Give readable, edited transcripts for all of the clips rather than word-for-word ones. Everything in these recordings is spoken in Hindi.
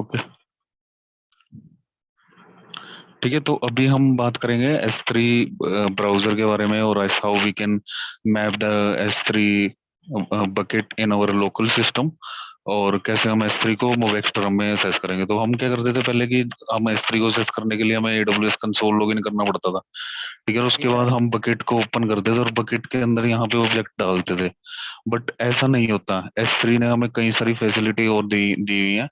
ओके, ठीक है। तो अभी हम बात करेंगे S3 ब्राउजर के बारे में, और how we can map the S3 bucket in our local system, और कैसे हम S3 को मोवेक्स टर्म में असेस करेंगे। तो हम क्या करते थे पहले कि हम S3 को असेस करने के लिए हमें AWS कंसोल लॉगिन करना पड़ता था, ठीक है। और उसके ठीक बाद है। हम बकेट को ओपन करते थे और बकेट के अंदर यहाँ पे ऑब्जेक्ट डालते थे। बट ऐसा नहीं होता, S3 ने हमें कई सारी फैसिलिटी और दी दी हुई है।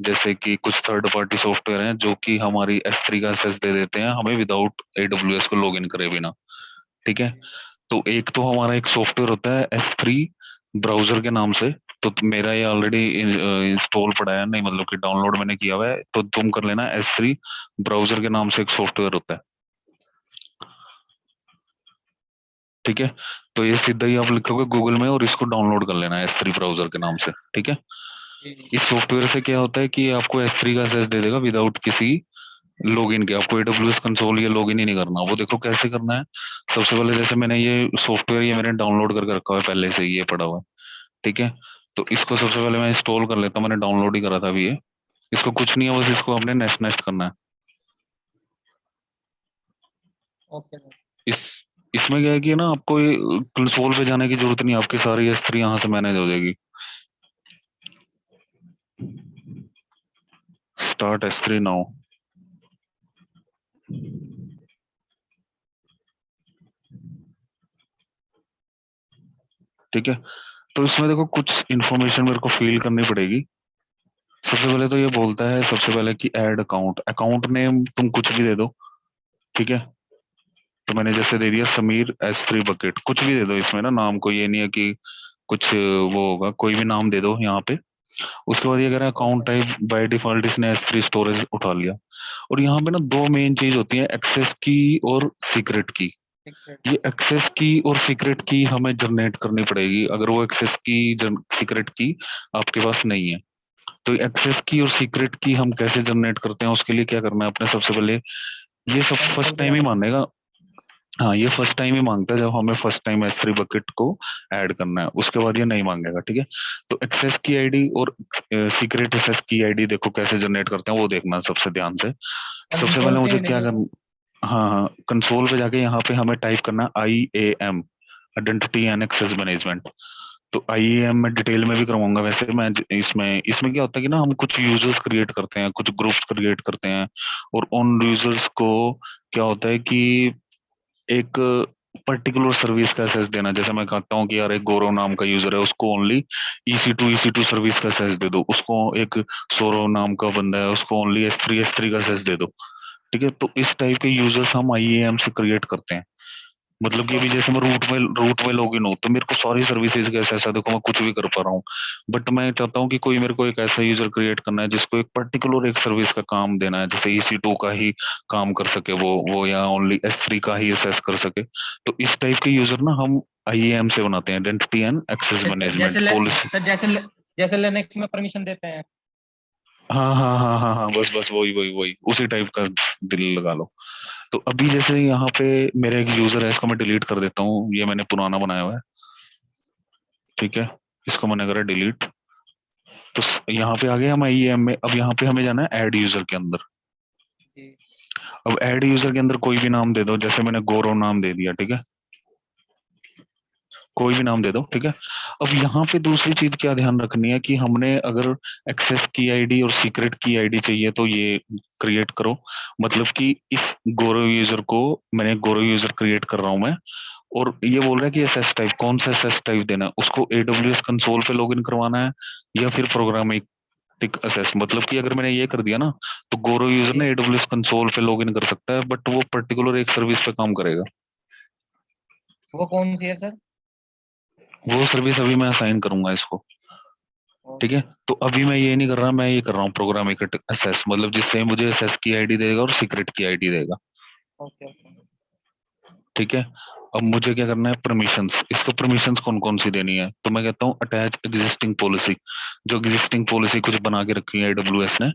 जैसे कि कुछ थर्ड पार्टी सॉफ्टवेयर हैं जो कि हमारी S3 का एक्सेस दे देते हैं हमें विदाउट AWS को लॉगिन करे बिना, ठीक है। तो एक तो हमारा एक सॉफ्टवेयर होता है S3 ब्राउजर के नाम से। तो मेरा ये ऑलरेडी इंस्टॉल पड़ा है, नहीं मतलब कि डाउनलोड मैंने किया हुआ है, तो तुम कर लेना। S3 ब्राउजर के नाम से एक सॉफ्टवेयर होता है, ठीक है। तो ये सीधा ही आप लिखोगे गूगल में और इसको डाउनलोड कर लेना है S3 ब्राउजर के नाम से, ठीक है। जी। इस सॉफ्टवेयर से क्या होता है कि आपको S3 का एक्सेस दे देगा विदाउट किसी लॉगिन के। आपको AWS कंसोल ये लॉगिन ही नहीं करना। वो देखो कैसे करना है। सबसे पहले जैसे मैंने ये सॉफ्टवेयर ये मैंने डाउनलोड करके रखा हुआ है पहले से ही, ये पड़ा हुआ है, ठीक है। तो इसको सबसे पहले मैं इंस्टॉल कर लेता हूँ, मैंने डाउनलोड ही करा था अभी ये। इसको कुछ नहीं है, बस इसको अपने नेस्ट नेस्ट करना है। Okay sir. इस इसमें क्या है कि ना आपको कंसोल पे जाने की जरूरत नहीं है, आपकी सारी S3 यहाँ से मैनेज हो जाएगी। स्टार्ट S3 नाउ, ठीक है। तो इसमें देखो कुछ इन्फॉर्मेशन मेरे को फिल करनी पड़ेगी। सबसे पहले तो ये बोलता है सबसे पहले कि ऐड अकाउंट, अकाउंट नेम तुम कुछ भी दे दो, ठीक है। तो मैंने जैसे दे दिया समीर S3 बकेट, कुछ भी दे दो इसमें ना, नाम को ये नहीं है कि कुछ वो होगा, कोई भी नाम दे दो यहाँ पे। उसके बाद ये कह रहा है account okay. Type by default इसने S3 स्टोरेज उठा लिया। और यहाँ पे ना दो मेन चीज होती है, एक्सेस की और सीक्रेट की। सीक्रेट। ये एक्सेस की और सीक्रेट की हमें जनरेट करनी पड़ेगी, अगर वो एक्सेस की सीक्रेट की आपके पास नहीं है। तो एक्सेस की और सीक्रेट की हम कैसे जनरेट करते हैं, उसके लिए क्या करना है अपने, सबसे पहले ये सब कंसोल फर्स्ट पे टाइम ही जाना पड़ेगा। मानेगा। हाँ, ये फर्स्ट टाइम ही मांगता है जब हमें फर्स्ट टाइम S3 बकेट को ऐड करना है, उसके बाद ये नहीं मांगेगा, ठीक है। तो एक्सेस की आईडी और सीक्रेट एक्सेस की आईडी देखो कैसे जनरेट करते हैं वो देखना सबसे ध्यान से। सबसे कंसोल पहले पे मुझे नहीं क्या है सर। करना, हाँ हाँ, कंसोल पे जाके यहाँ पे हमें टाइप करना है IAM, identity and access management. तो IAM में डिटेल में भी करवाऊंगा वैसे मैं। इसमें इसमें क्या होता है कि ना हम कुछ यूजर्स क्रिएट करते हैं, कुछ ग्रुप्स क्रिएट करते हैं, और उन यूजर्स को क्या होता है कि एक पर्टिकुलर सर्विस का एक्सेस देना। जैसे मैं कहता हूँ कि यार एक गौरव नाम का यूजर है, उसको ओनली EC2 सर्विस का एक्सेस दे दो। उसको एक सौरव नाम का बंदा है, उसको ओनली S3 का एक्सेस दे दो, ठीक है। तो इस टाइप के यूजर्स हम IAM से क्रिएट करते हैं। मतलब कि अभी ओके। जैसे मैं रूट में लॉगिन हूँ तो मेरे को सारी सर्विसेज का ऐसा देखो मैं कुछ भी कर पा रहा हूँ। बट मैं चाहता हूँ कि कोई मेरे को एक ऐसा यूजर क्रिएट करना है जिसको एक पर्टिकुलर एक सर्विस का काम देना है, जैसे EC2 का ही काम कर सके वो या ओनली S3 का ही असेस कर सके। तो इस टाइप के यूजर ना हम IAM से बनाते हैं, आइडेंटिटी एंड एक्सेस जैसे मैनेजमेंट पॉलिसी। सर जैसे लिनक्स में परमिशन देते हैं। हाँ हाँ हाँ हाँ हाँ, बस बस वही वही वही उसी टाइप का दिल लगा लो। तो अभी जैसे यहाँ पे मेरा एक यूजर है, इसको मैं डिलीट कर देता हूँ, ये मैंने पुराना बनाया हुआ है, ठीक है। इसको मैंने करा डिलीट। तो यहाँ पे आ गए हम IAM में। अब यहाँ पे हमें जाना है ऐड यूजर के अंदर। जी। अब ऐड यूजर के अंदर कोई भी नाम दे दो, जैसे मैंने गौरव नाम दे दिया, ठीक है। कोई भी नाम दे दो, ठीक है। अब यहाँ पे दूसरी चीज क्या ध्यान रखनी है कि हमने अगर एक्सेस की आईडी और सीक्रेट की आईडी चाहिए तो ये क्रिएट करो। मतलब कि इस गौरव यूजर को मैंने गौरव यूजर क्रिएट कर रहा हूं मैं। और ये बोल रहा है कि एसएस टाइप, कौन सा एसएस टाइप देना है उसको, AWS कंसोल पे लॉगिन करवाना है या फिर प्रोग्रामेटिक एसएस। मतलब कि अगर मैंने ये कर दिया ना तो गौरव यूजर जी। ना AWS कंसोल पे लॉगिन कर सकता है, बट वो पर्टिकुलर एक सर्विस पे काम करेगा। वो कौन सी है सर? वो सर्विस अभी मैं असाइन करूंगा इसको, ठीक है। ओके। तो अभी मैं ये नहीं कर रहा, मैं ये कर रहा हूँ प्रोग्रामेटिक एसएस, मतलब जिससे मुझे एसएस की आईडी देगा और सीक्रेट की आईडी देगा, ओके। ओके। ठीक है। अब मुझे क्या करना है, परमिशंस, इसको परमिशंस कौन कौन सी देनी है, तो मैं कहता हूँ अटैच एग्जिस्टिंग पॉलिसी। जो एग्जिस्टिंग पॉलिसी कुछ बना के रखी है AWS ने,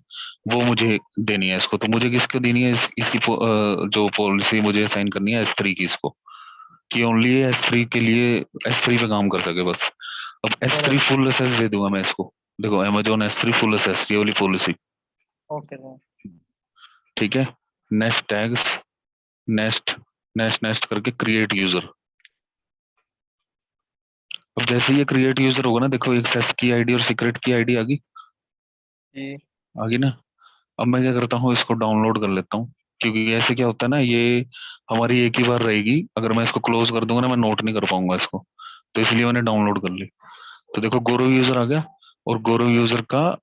वो मुझे देनी है इसको। तो मुझे किसको देनी है, इसकी जो पॉलिसी मुझे असाइन करनी है S3 की, इसको कि ओनली S3 के लिए S3 पे काम कर सके बस। अब S3 बराबर। फुल एसेस दे दूंगा मैं इसको, देखो Amazon S3 फुल एसएस ये वाली पॉलिसी, ओके सर। ठीक है। Nest tags, nest nest nest करके क्रिएट यूजर। अब जैसे ये क्रिएट यूजर होगा ना, देखो एक्सेस की आईडी और सीक्रेट की आईडी आ गई, जी आ गई ना। अब मैं क्या करता हूँ, इसको डाउनलोड कर लेता हूँ, क्योंकि ऐसे क्या होता है ना, ये हमारी एक ही बार रहेगी, अगर मैं इसको क्लोज कर दूंगा ना, मैं नोट नहीं कर पाऊंगा इसको, तो इसलिए मैंने डाउनलोड कर ली। तो देखो गौरव यूजर आ गया, और गौरव यूजर का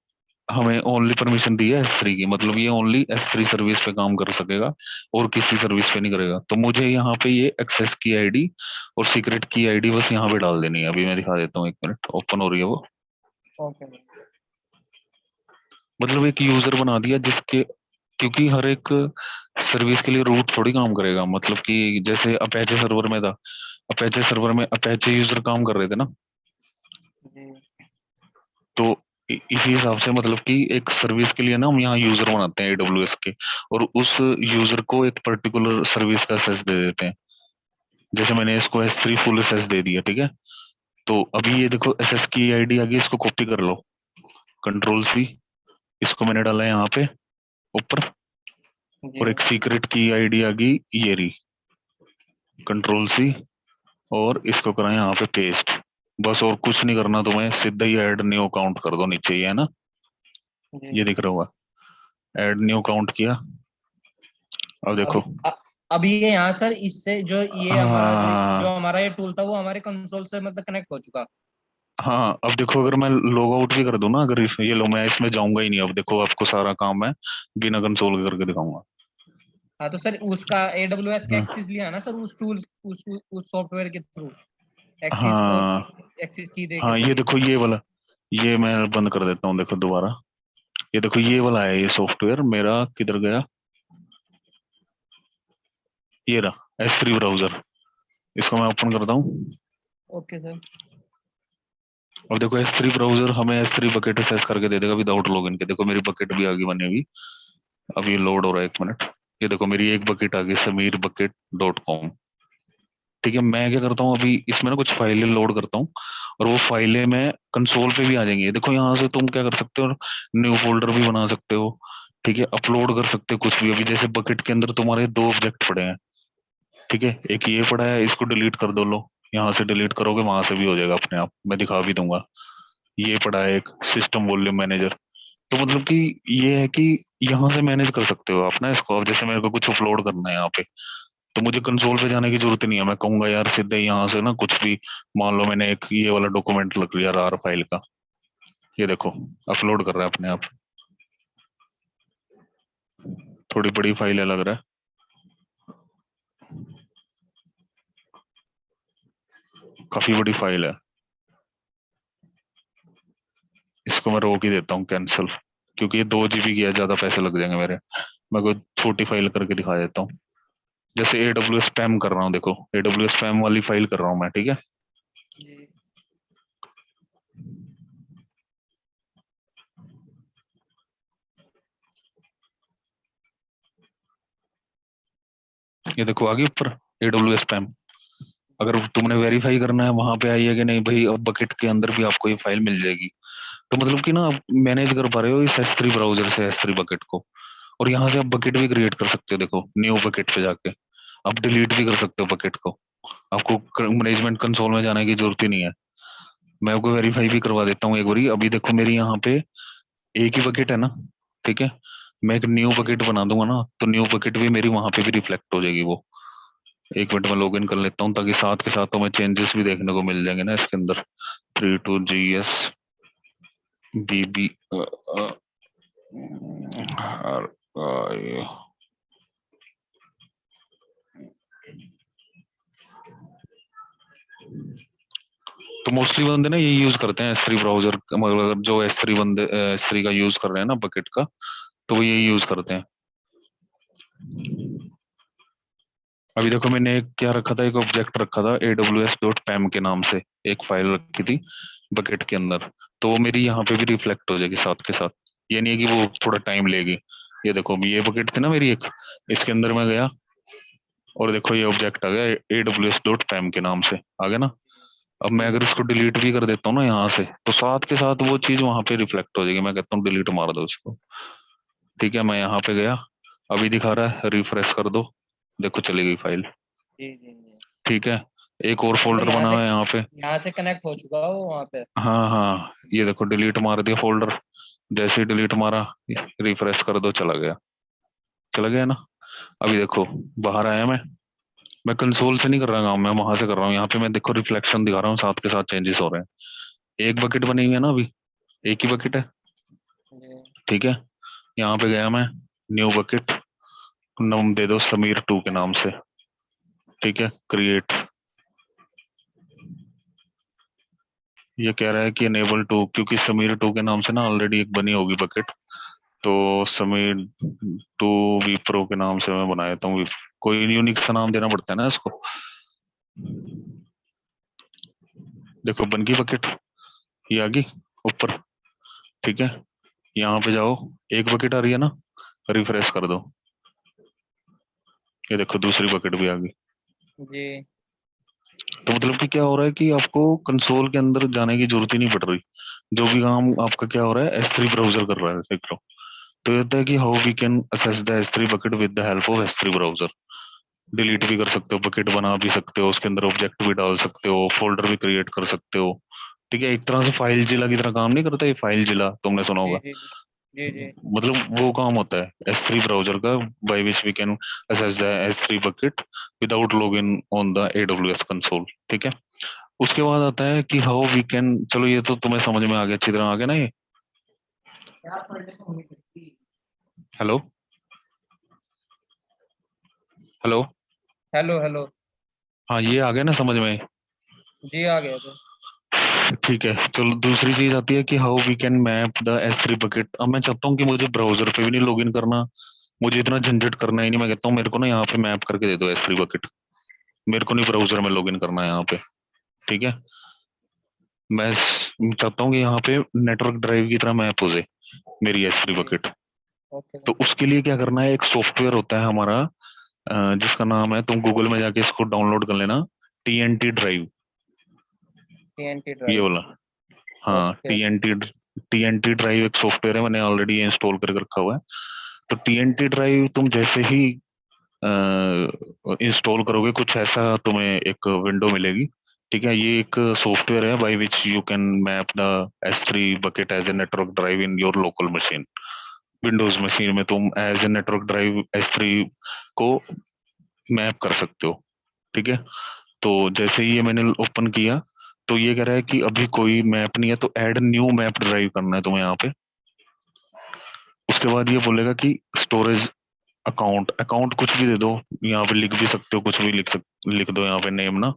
हमें ओनली परमिशन दी है S3 की, मतलब ये ओनली S3 सर्विस पे काम कर सकेगा, और किसी सर्विस पे नहीं करेगा। तो मुझे यहाँ पे ये एक्सेस की आईडी और सीक्रेट की आईडी बस यहाँ पे डाल देनी है। अभी मैं दिखा देता हूँ, 1 मिनट, ओपन हो रही है वो। Okay sir. मतलब एक यूजर बना दिया जिसके, क्योंकि हर एक सर्विस के लिए रूट थोड़ी काम करेगा, मतलब कि जैसे अपेचे सर्वर में था, अपेचे सर्वर में अपेचे यूजर काम कर रहे थे ना, जी तो इसी हिसाब से मतलब कि एक सर्विस के लिए ना हम यहाँ यूजर बनाते हैं AWS के, और उस यूजर को एक पर्टिकुलर सर्विस का एक्सेस दे देते हैं। जैसे मैंने इसको S3 फुल एक्सेस दे दिया, ठीक है। तो अभी ये देखो SS की आईडी आ गई, इसको कॉपी कर लो, कंट्रोल C, इसको मैंने डाला यहाँ पे ऊपर, जी और एक सीक्रेट की आईडी आ गई ये रही, कंट्रोल C, और इसको करा यहाँ पे पेस्ट। बस और कुछ नहीं करना तुम्हें, सीधा ही ऐड न्यू अकाउंट कर दो, नीचे ही है ना, जी। ये दिख रहा होगा, ऐड न्यू अकाउंट किया। अब देखो, अभी अभी ये यहाँ सर इससे जो ये हमारा जो हाँ हमारा ये टूल था वो हमारे कंसोल से मतलब कनेक्ट हो चुका। हाँ, अब देखो अगर मैं लॉग आउट भी कर दूं ना, अगर ये लो, मैं इसमें जाऊंगा ही नहीं, अब देखो आपको सारा काम मैं बिना कंसोल के करके दिखाऊंगा। हाँ तो सर उसका AWS का हाँ एक्सेस लिया ना सर उस टूल उस सॉफ्टवेयर के थ्रू एक्सेस और हाँ एक्सेस की दे के हाँ, सर। ये देखो ये वाला, ये मैं बंद कर देता हूँ, देखो दोबारा, ये देखो ये वाला है, ये सॉफ्टवेयर मेरा किधर गया, ये रहा S3 ब्राउजर, इसको मैं ओपन करता हूँ। Okay sir. अब देखो S3 ब्राउजर हमें S3 बकेट एक्सेस करके दे देगा विदाउट लॉगिन के। देखो मेरी बकेट भी आ गई बनी हुई, अब ये लोड हो रहा है, 1 मिनट। ये देखो मेरी एक बकेट आ गई, SameerBucket.com, ठीक है। मैं क्या करता हूँ, अभी इसमें ना कुछ फाइलें लोड करता हूँ, और वो फाइलें मैं कंसोल पे भी आ जाएंगी। देखो यहाँ से तुम क्या कर सकते हो, न्यू फोल्डर भी बना सकते हो, ठीक है, अपलोड कर सकते हो कुछ भी। अभी जैसे बकेट के अंदर तुम्हारे दो ऑब्जेक्ट पड़े हैं, ठीक है, एक ये पड़ा है, इसको डिलीट कर दो, लो यहाँ से डिलीट करोगे, वहां से भी हो जाएगा अपने आप, मैं दिखा भी दूंगा। ये पड़ा है एक सिस्टम वॉल्यूम मैनेजर, तो मतलब कि ये है कि यहाँ से मैनेज कर सकते हो आप ना इसको। अब जैसे मेरे को कुछ अपलोड करना है यहाँ पे, तो मुझे कंसोल पे जाने की जरूरत नहीं है, मैं कहूंगा यार सीधे यहाँ से ना कुछ भी, मान लो मैंने एक ये वाला डॉक्यूमेंट लग लिया RAR फाइल का, ये देखो अपलोड कर रहा है अपने आप, थोड़ी बड़ी फाइल है लग रहा है, काफी बड़ी फाइल है। इसको मैं रोक ही देता हूँ, कैंसिल, क्योंकि ये 2 GB की है, ज्यादा पैसे लग जाएंगे मेरे। मैं कोई छोटी फाइल करके दिखा देता हूँ, जैसे AWS स्पैम कर रहा हूँ, देखो AWS स्पैम वाली फाइल कर रहा हूँ मैं, ठीक है। जी ये देखो आ गई ऊपर AWS स्पैम। अगर तुमने वेरीफाई करना है वहां पे आई है कि नहीं भाई, अब बकेट के अंदर भी आपको ये फाइल मिल जाएगी। तो मतलब कि ना आप मैनेज कर पा रहे हो इस S3 ब्राउजर से S3 बकेट को, और यहाँ से आप बकेट भी क्रिएट कर सकते हो, देखो न्यू बकेट पे जाके आप डिलीट भी कर सकते हो बकेट को, आपको मैनेजमेंट कंसोल में जाने की जरूरत ही नहीं है। मैं आपको वेरीफाई भी करवा देता हूँ एक बारी। अभी देखो मेरी यहाँ पे एक ही बकेट है ना, ठीक है, मैं एक न्यू जी। बकेट बना दूंगा ना, तो न्यू बकेट भी मेरी वहां पे भी रिफ्लेक्ट हो जाएगी वो। 1 मिनट में लॉग इन कर लेता हूँ, ताकि साथ के साथ तुम्हें चेंजेस भी देखने को मिल जाएंगे ना इसके अंदर। 32GS BB। तो मोस्टली बंदे ना ये यूज करते हैं S3 ब्राउजर, मतलब अगर जो S3 बंदे S3 का यूज कर रहे हैं ना बकेट का, तो वो ये यूज करते हैं। अभी देखो मैंने एक क्या रखा था, एक ऑब्जेक्ट रखा था AWS.pam के नाम से, एक फाइल रखी थी बकेट के अंदर, तो वो मेरी यहाँ पे भी रिफ्लेक्ट हो जाएगी साथ के साथ। ये नहीं है कि वो थोड़ा टाइम लेगी। ये देखो ये बकेट थी ना मेरी एक, इसके अंदर मैं गया, और देखो ये ऑब्जेक्ट आ गया AWS.pam के नाम से, आ गया ना। अब मैं अगर इसको डिलीट भी कर देता हूँ ना यहाँ से, तो साथ के साथ वो चीज वहां पे रिफ्लेक्ट हो जाएगी। मैं कहता हूँ डिलीट मार दो इसको। ठीक है, मैं यहाँ पे गया, अभी दिखा रहा है, रिफ्रेश कर दो, देखो चली गई फाइल। जी जी जी। ठीक है, एक और मतलब फोल्डर बना हुआ है यहाँ पे। यहाँ से कनेक्ट हो चुका हो वहाँ पे। हाँ हाँ, ये देखो डिलीट मार दिया फोल्डर। जैसे ही डिलीट मारा, रिफ्रेश कर दो, चला गया। चला गया ना। अभी देखो, बाहर आया मैं कंसोल से नहीं कर रहा काम, मैं वहां से कर रहा हूँ। यहाँ पे मैं देखो रिफ्लेक्शन दिखा रहा हूँ, साथ के साथ चेंजेस हो रहे हैं। एक बकेट बनी हुई है ना अभी, एक ही बकेट है। जी ठीक है, यहाँ पे गया मैं, न्यू बकेट, नाम दे दो समीर 2 के नाम से। ठीक है, क्रिएट। ये कह रहा है कि अनेबल टू, क्योंकि समीर 2 के नाम से ना ऑलरेडी एक बनी होगी बकेट। तो समीर 2 विप्रो के नाम से मैं बना देता हूँ। कोई यूनिक सा नाम देना पड़ता है ना इसको। देखो बन गई बकेट, ये आ गई ऊपर। ठीक है, यहाँ पे जाओ, एक बकेट आ रही है ना, रिफ्रेश कर दो, ये देखो दूसरी बकेट भी आ गई। जी। तो मतलब कि क्या हो रहा है कि आपको कंसोल के अंदर जाने की जरूरत ही नहीं पड़ रही। जो भी काम आपका क्या हो रहा है, S3 ब्राउजर कर रहा है, देख लो। तो ये होता है कि how we can access the S3 bucket with the help of S3 browser. Delete भी कर सकते हो, बकेट बना भी सकते हो, उसके अंदर ऑब्जेक्ट भी डाल सकते हो, फोल्डर भी क्रिएट कर सकते हो। ठीक है, एक तरह से फाइल जिला की तरह काम नहीं करता ये, फाइल जिला तुमने सुना जी होगा। जी जी। जी जी। मतलब वो काम होता है S3 ब्राउजर का, by which we can access the S3 bucket without log in on the AWS console. ठीक है, उसके बाद आता है कि हाउ वी कैन, चलो ये तो तुम्हें समझ में आ गया, अच्छी तरह आ गया ना ये। Hello, hello. Hello hello. हाँ, ये आ गया ना समझ में। जी आ गया थे। ठीक है, चलो दूसरी चीज आती है कि how we can map the S3 bucket. अब मैं चाहता हूँ कि मुझे ब्राउजर पे भी नहीं लॉग इन करना, मुझे इतना झंझट करना ही नहीं। मैं कहता हूँ मेरे को ना यहाँ पे मैप करके दे दो S3 बकेट, मेरे को नहीं ब्राउजर में लॉग इन करना है यहाँ पे। ठीक है, चाहता हूँ कि यहाँ पे नेटवर्क ड्राइव की तरह मैप हो जाए मेरी S3 जी। बकेट। ओके तो उसके लिए क्या करना है, एक सॉफ्टवेयर होता है हमारा, जिसका नाम है, तुम गूगल में जाके इसको डाउनलोड कर लेना, TNT ड्राइव, TNT ये ड्राइव। वाला। हाँ, ओके। TNT ड्राइव एक सॉफ्टवेयर है, मैंने ऑलरेडी इंस्टॉल करके रखा हुआ है। तो TNT ड्राइव तुम जैसे ही इंस्टॉल करोगे, कुछ ऐसा तुम्हें एक विंडो मिलेगी। ठीक है, ये एक सॉफ्टवेयर है by which you can map the S3 bucket as a network drive in your local machine. Windows machine में तुम as a network drive S3 को मैप कर सकते हो। ठीक है, तो जैसे ही ये मैंने ओपन किया, तो ये कह रहा है कि अभी कोई मैप नहीं है, तो ऐड न्यू मैप ड्राइव करना है तुम्हें यहाँ पे। उसके बाद ये बोलेगा कि स्टोरेज अकाउंट, अकाउंट कुछ भी दे दो, यहाँ पे लिख भी सकते हो, कुछ भी लिख दो यहाँ पे नेम ना।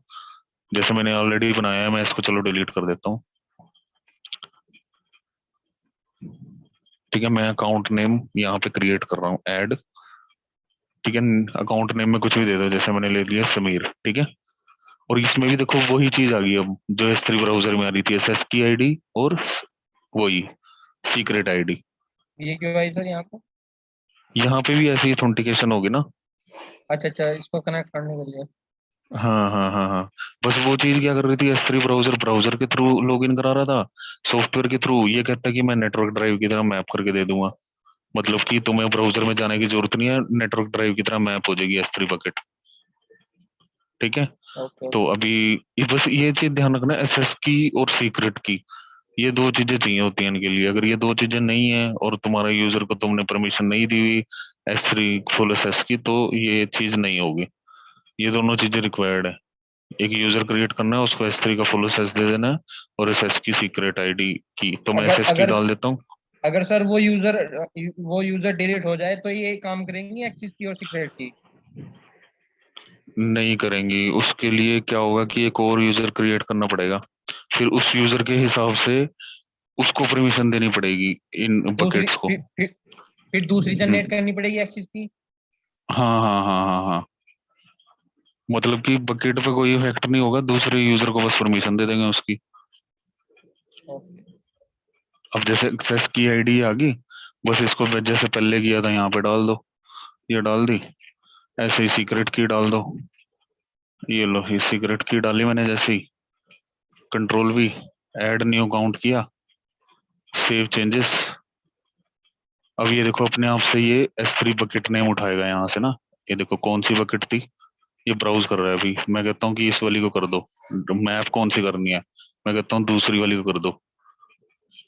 जैसे मैंने ऑलरेडी बनाया है, मैं इसको चलो डिलीट कर देता हूँ। ठीक है, मैं अकाउंट नेम यहाँ पे क्रिएट कर रहा हूँ, ऐड। ठीक है, अकाउंट नेम में कुछ भी दे दो, जैसे मैंने ले लिया समीर। ठीक है, और इसमें भी देखो वही चीज आ गई अब, जो S3 ब्राउजर में आ रही थी, SS की आईडी और वही सीक्रेट आईडी। ये क्यों भाई सर यहाँ पे? यहाँ पे भी ऐसी ऑथेंटिकेशन होगी ना। अच्छा अच्छा, इसको कनेक्ट करने के लिए। हाँ हाँ हाँ हाँ, बस वो चीज क्या कर रही थी, S3 ब्राउजर ब्राउजर के थ्रू लॉगिन करा रहा था, सॉफ्टवेयर के थ्रू। ये कहता है कि मैं नेटवर्क ड्राइव की तरह मैप करके दे दूंगा, मतलब कि तुम्हें ब्राउजर में जाने की जरूरत नहीं है, नेटवर्क ड्राइव की तरह मैप हो जाएगी S3 बकेट। ठीक है, ओके तो ओके। अभी ये बस ये चीज ध्यान रखना, SS की और सीक्रेट की, ये दो चीजें चाहिए होती हैं इनके लिए। अगर ये दो चीजें नहीं है और तुम्हारा यूजर को तुमने परमिशन नहीं दी हुई S3 फुल SS की, तो ये चीज नहीं होगी। ये दोनों चीजें रिक्वायर्ड है। एक यूजर क्रिएट करना है, उसको S3 का फुल SS दे देना है, और SS की सीक्रेट आईडी की, तो मैं अगर SS की अगर डाल देता हूँ। अगर सर वो यूजर डिलीट हो जाए तो ये काम करेंगी एक्सिस की और सीक्रेट की? नहीं करेंगी, उसके लिए क्या होगा कि एक और यूजर क्रिएट करना पड़ेगा, फिर उस यूजर के हिसाब से उसको परमिशन देनी पड़ेगी इन दूसरी बकेट्स को। फिर दूसरी जनरेट हम्म, करनी पड़ेगी एक्सिस की। हाँ हाँ हाँ हाँ हाँ, मतलब कि बकेट पे कोई इफेक्ट नहीं होगा, दूसरे यूजर को बस परमिशन दे देंगे उसकी। ओके। अब जैसे एक्सेस की आईडी आ गई, बस इसको मैं जैसे पहले किया था यहाँ पे डाल दो, ये डाल दी। ऐसे ही सीक्रेट की डाल दो, ये लो, ये सीक्रेट की डाली मैंने जैसे ही। Control V, add new count किया, सेव चेंजेस। अब ये देखो अपने आप से ये S3 बकेट नेम उठाएगा यहाँ से ना। ये देखो कौन सी बकेट थी, ये ब्राउज कर रहा है अभी। मैं कहता हूँ कि इस वाली को कर दो, मैप कौन सी करनी है, मैं कहता हूँ दूसरी वाली को कर दो,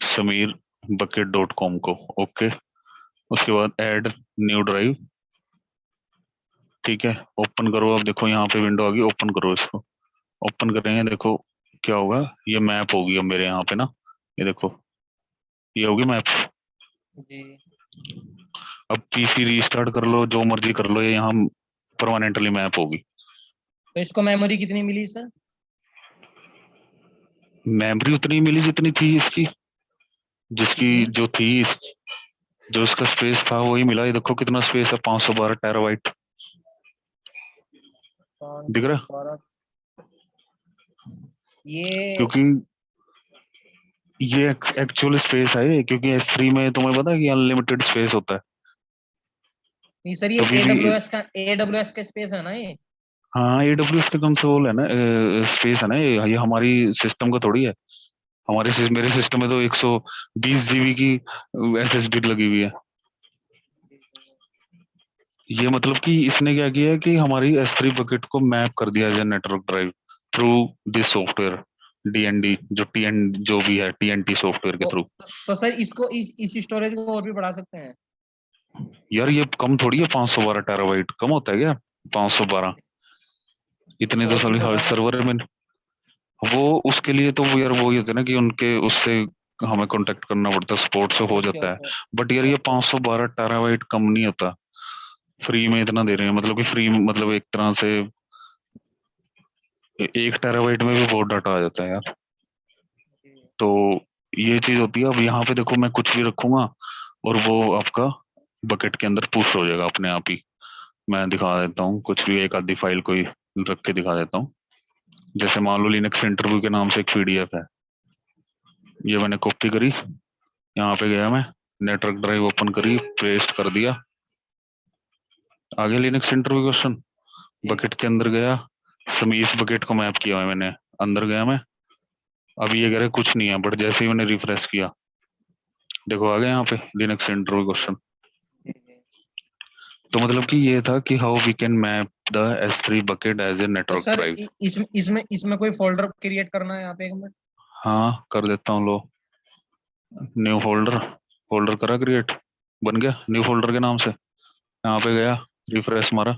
समीर बकेट डॉट कॉम को। ओके, उसके बाद ऐड न्यू ड्राइव। ठीक है, ओपन करो। अब देखो यहाँ पे विंडो आ गई, ओपन करो इसको। ओपन करेंगे, देखो क्या होगा, ये मैप होगी अब मेरे यहाँ पे ना। ये देखो, ये होगी मैप। जी। अब पीसी रीस्टार्ट कर लो, जो मर्जी कर लो, ये यहाँ परमानेंटली मैप होगी। तो इसको मेमोरी कितनी मिली सर? मेमोरी उतनी मिली जितनी थी इसकी, जिसकी कितनी? जो थी जो इसका स्पेस था वही मिला। ये देखो कितना स्पेस है, 512 टेराबाइट। दिख रहा है? 512। ये क्योंकि ये एक्चुअल स्पेस है ये, क्योंकि S3 में तुम्हें पता है कि अनलिमिटेड स्पेस होता है ये सर, ये कभी भी। AWS का स्पेस है ना ये? हाँ, AWS का कंसोल है ना, स्पेस है ना ये हमारी सिस्टम का थोड़ी है। मेरे सिस्टम में तो 120 GB की SSD लगी हुई है। ये मतलब कि इसने क्या किया है कि हमारी S3 बकेट को मैप कर दिया as a network drive through this software, DND, जो जो भी है TNT सॉफ्टवेयर के थ्रू। तो सर इसको इस स्टोरेज को और भी बढ़ा सकते हैं? यार ये कम थोड़ी है, 512 टेराबाइट कम होता है क्या? 512 इतनी तो और भी साली हर बढ़ा सकते सर्वर हैं। में। वो उसके लिए तो वो यार वो ही होता है ना कि उनके उससे हमें कांटेक्ट करना पड़ता है, सपोर्ट से हो ओके जाता है। ओके बट यार ये ओके। 512 टेराबाइट कम नहीं होता, फ्री में इतना दे रहे हैं, मतलब कि फ्री मतलब एक तरह से 1 टेराबाइट में भी बहुत डाटा आ जाता है यार। तो ये चीज होती है। अब यहाँ पे देखो मैं कुछ भी रखूंगा और वो आपका बकेट के अंदर पुश हो जाएगा अपने आप ही। मैं दिखा देता हूँ कुछ भी, एक आधी फाइल कोई रख के दिखा देता हूँ। जैसे मान लो लिनक्स इंटरव्यू के नाम से एक PDF है, ये मैंने कॉपी करी, यहाँ पे गया मैं, नेटवर्क ड्राइव ओपन करी, पेस्ट कर दिया, आगे लिनक्स इंटरव्यू क्वेश्चन। जी। बकेट के अंदर गया, समीस बकेट को मैप किया है मैंने, अंदर गया मैं। अब ये कह रहे कुछ नहीं है, बट जैसे ही मैंने रिफ्रेश किया, देखो आ गया यहाँ पे लिनक्स इंटरव्यू क्वेश्चन। जी जी। तो मतलब कि ये था कि how we can map the S3 bucket as a तो नेटवर्क सर ड्राइव। इसमें कोई फोल्डर क्रिएट करना है यहाँ पे, एक मिनट। हाँ कर देता हूँ, लो न्यू फोल्डर, फोल्डर करा क्रिएट, बन गया न्यू फोल्डर के नाम से। यहाँ पे गया, रिफ्रेश मारा,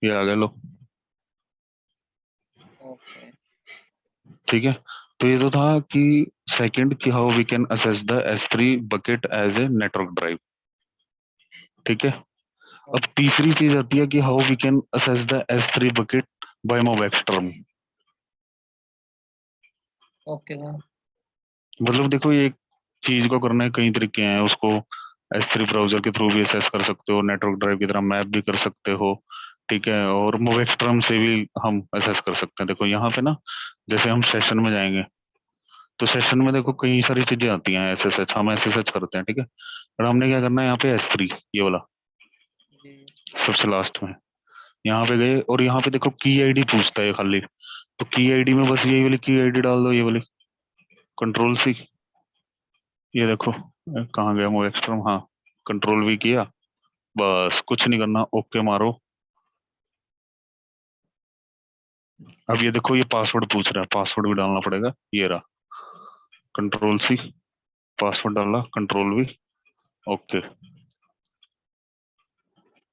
ये आ गया लो। ओके। ठीक है, तो ये तो था कि सेकंड कि how we can access the S3 bucket as a network drive. ठीक है, अब तीसरी चीज आती है कि how we can access the S3 bucket by MobaXterm. Okay sir. मतलब देखो ये एक चीज को करने के कई तरीके हैं, उसको S3 ब्राउजर के थ्रू भी असेस कर सकते हो, नेटवर्क ड्राइव की तरह मैप भी कर सकते हो। ठीक है, और मोबैक्स टर्म से भी हम असेस कर सकते हैं। देखो यहाँ पे ना, जैसे हम सेशन में जाएंगे, तो सेशन में देखो कई सारी चीजें आती हैं, SSH हम SSH करते हैं। ठीक है, और हमने क्या करना है यहाँ पे S3 ये वाला जी। सबसे लास्ट में, यहाँ पे गए और यहाँ पे देखो की आईडी पूछता है खाली। तो की आईडी में बस यही वाली की आईडी डाल दो, ये वाली कंट्रोल C। ये देखो कहाँ गया वो एक्सट्रम, हाँ कंट्रोल V किया, बस कुछ नहीं करना, ओके मारो। अब ये देखो ये पासवर्ड पूछ रहा है, पासवर्ड भी डालना पड़ेगा, ये रहा कंट्रोल C, पासवर्ड डाला, कंट्रोल V, ओके।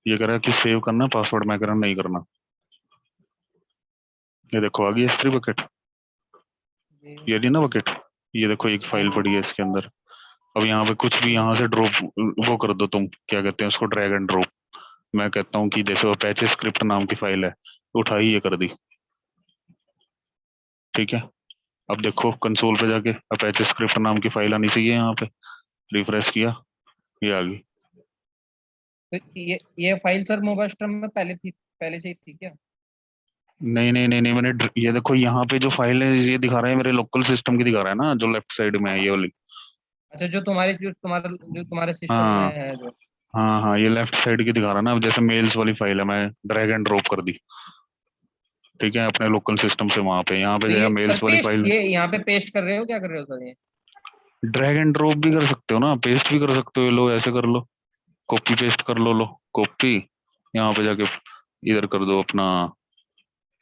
ये कह रहा है कि सेव करना है पासवर्ड, मैं कह रहा नहीं करना। ये देखो आ गई S3 बकेट, जी। ये नहीं ना बकेट, ये देखो एक हाँ फाइल जी। पड़ी है इसके अंदर। अब यहाँ पे कुछ भी यहाँ से ड्रॉप वो कर दो, तुम क्या कहते हैं उसको, ड्रैग एंड ड्रॉप। मैं कहता हूँ कि जैसे अपैचे स्क्रिप्ट नाम की फाइल है, उठाई ये कर दी। ठीक है, अब देखो कंसोल पे जाके अपैचे स्क्रिप्ट नाम की फाइल आनी चाहिए, यहाँ पे रिफ्रेश किया, ये आ गई। तो ये फाइल सर मोबाइल स्टोर में पहले से ही थी क्या? नहीं नहीं नहीं नहीं, ये देखो यहाँ पे जो फाइल है ये दिखा रहा है मेरे लोकल सिस्टम की दिखा रहा है ना, जो लेफ्ट साइड में है ये वाली। अच्छा, जो तुम्हारे सिस्टम में हाँ है जो। हाँ, ये लेफ्ट साइड की दिखा रहा है ना, अब जैसे मेल्स वाली फाइल है, मैं ड्रैग एंड ड्रॉप कर दी। ठीक है, अपने लोकल सिस्टम से वहां पे, यहाँ पे तो जाएगा ये सर मेल्स वाली पेस्ट, फाइल। ये यहाँ पे पेस्ट कर रहे हो, क्या कर रहे हो सर ये? ड्रैग एंड ड्रॉप भी कर सकते हो ना, पेस्ट भी कर सकते हो, ये लो ऐसे कर लो, कॉपी पेस्ट कर लो, लो कॉपी, यहाँ पे जाके इधर कर दो अपना,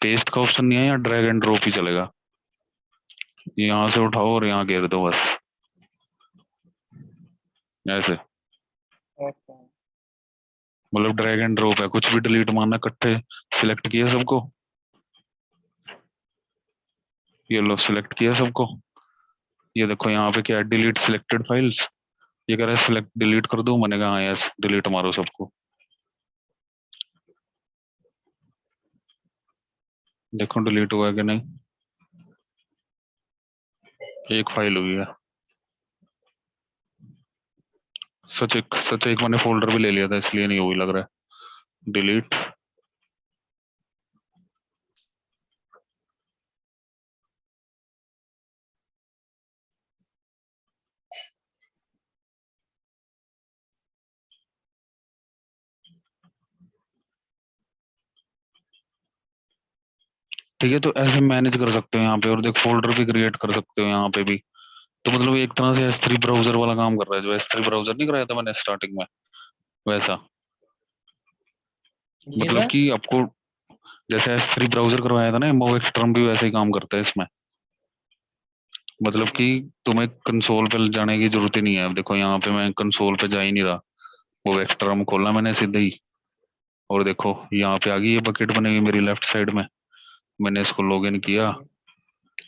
पेस्ट का ऑप्शन नहीं है, या ड्रैग एंड ड्रॉप ही चलेगा, यहाँ से उठाओ और यहाँ घेर दो बस, ऐसे। अच्छा। मतलब ड्रैग एंड ड्रॉप है, कुछ भी डिलीट मारना, इकट्ठे सिलेक्ट किया सबको, ये लो सिलेक्ट किया सबको, ये देखो यहाँ पे क्या डिलीट सिलेक्टेड फाइल्स, ये कह रहा है सिलेक्ट डिलीट कर दो, मैंने कहा हाँ यस डिलीट मारो सबको, देखो डिलीट हुआ है कि नहीं, एक फाइल हुई है, सच एक मैंने फोल्डर भी ले लिया था इसलिए नहीं हुई लग रहा है, डिलीट। ठीक है, तो ऐसे मैनेज कर सकते हो यहाँ पे, और देख फोल्डर भी क्रिएट कर सकते हो यहाँ पे भी। तो मतलब एक तरह से S3 ब्राउजर वाला काम कर रहा है, जो S3 ब्राउजर नहीं कराया था मैंने स्टार्टिंग में, वैसा। जी मतलब सर। कि आपको जैसे S3 ब्राउजर करवाया था ना, मोव एक्सटर्म भी वैसे ही काम करता है इसमें। मतलब कि तुम्हें कंसोल पे जाने की जरूरत ही नहीं है, अब देखो यहाँ पे मैं कंसोल पे जा ही नहीं रहा, वो एक्स्ट्रा खोला मैंने सीधे ही, और देखो यहाँ पे आ गई ये बकेट बनेगी मेरी लेफ्ट साइड में, मैंने इसको लॉगिन किया। जी।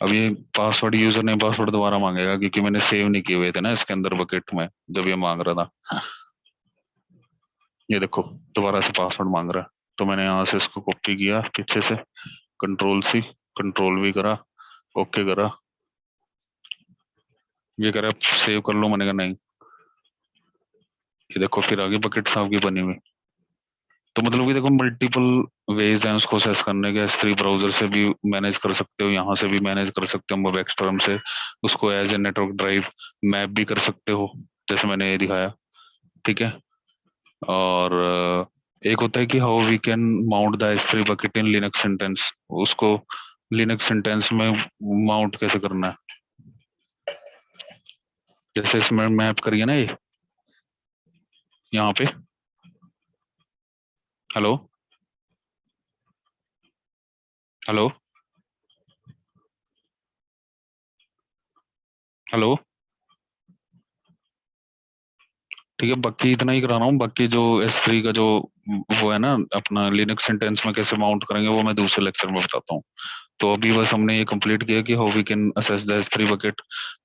अब ये पासवर्ड, यूजर नेम पासवर्ड दोबारा मांगेगा, क्योंकि मैंने सेव नहीं किए हुए थे ना इसके अंदर बकेट में, जब ये मांग रहा था। ये देखो दोबारा से पासवर्ड मांग रहा है, तो मैंने यहाँ से इसको कॉपी किया पीछे से, कंट्रोल C, कंट्रोल V करा, ओके करा, ये कह रहा है सेव कर लो, मैंने कहा नहीं, ये देखो फिर आगे बकेट साहब की बनी हुई। तो मतलब कि देखो मल्टीपल वेज हैं उसको एक्सेस करने के, S3 ब्राउजर से भी मैनेज कर सकते हो, यहाँ से भी मैनेज कर सकते हो, वेब एक्सटर्म से उसको as a network drive map भी कर सकते हो, जैसे मैंने ये दिखाया। ठीक है, और एक होता है कि how we can mount the S3 bucket in Linux instance, उसको लिनक्स इंस्टेंस में माउंट कैसे करना है, जैसे इसमें मैप करिए ना ये, यहाँ पे, हेलो, हेलो, हेलो। ठीक है, बाकी इतना ही करा रहा हूँ, बाकी जो S3 का जो वो है ना अपना लिनक्स सेंटेंस में कैसे माउंट करेंगे, वो मैं दूसरे लेक्चर में बताता हूँ। तो अभी बस हमने ये कंप्लीट किया कि how we can access the S3 bucket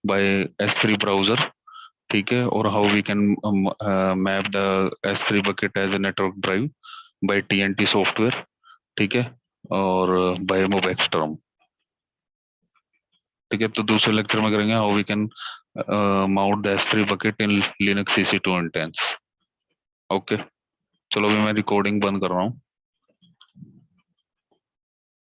by S3 browser, ठीक है, और how we can map the S3 bucket as a network drive by TNT software, ठीक है, और बाय मोबेक्सटर्म। ठीक है, तो दूसरे लेक्चर में करेंगे how we can mount the S3 bucket in Linux EC2 instance. Okay, चलो अभी मैं रिकॉर्डिंग बंद कर रहा हूँ।